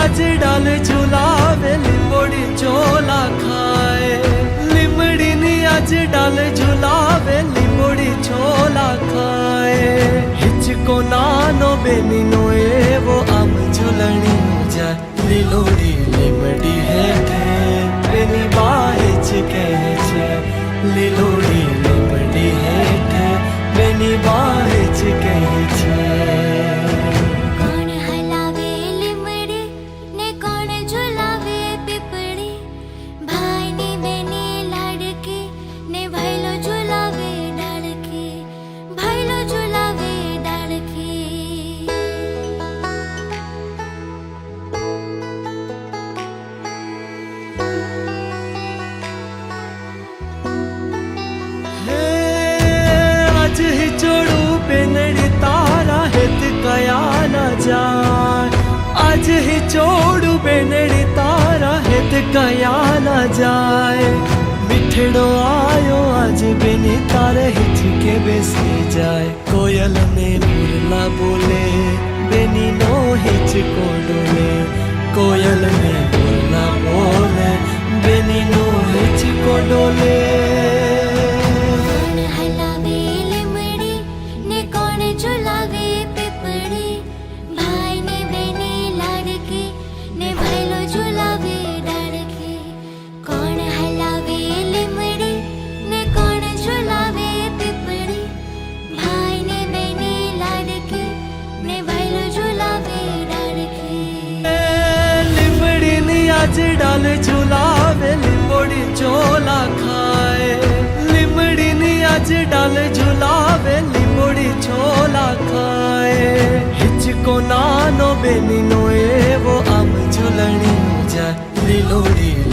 आज डाल झुलावे लिंबोड़ी चोला खाए लिमड़ी नी आज डाल झुलावे लिंबोड़ी चोला खाए हिचको नानो बेनी नो एवो आम झुलणी जाए લીલોડી લીમડી હેઠે બેની બાહેચ કહે છે લીલોડી લીમડી હેઠે બેની બાહેચ કહે છે કોણ હલાવે લીમડી ને કોણ ઝુલાવે પીપળી ભાઈની બેની લાડકી ને ભાઈલો ઝુલાવે ડાળકી ભાઈલો ઝુલાવે ડાળકી आज ही चोड़ू बेनड़ी तारा हित कया न जाए मिठड़ो आयो आज बेनी तारे हिच के बेसी जाए कोयल ने मुरला बोले बेनी नो हिच को डोले कोयल ने मुरला बोले बेनी नो हिच को डोले आज डाल झुलावे लिंबोड़ी चोला खाए लिमड़ी नी आज डाल झुलावे लिंबोड़ी चोला खाए हिचको नानो बेनी नो एवो आम झुलणी जाए લીલોડી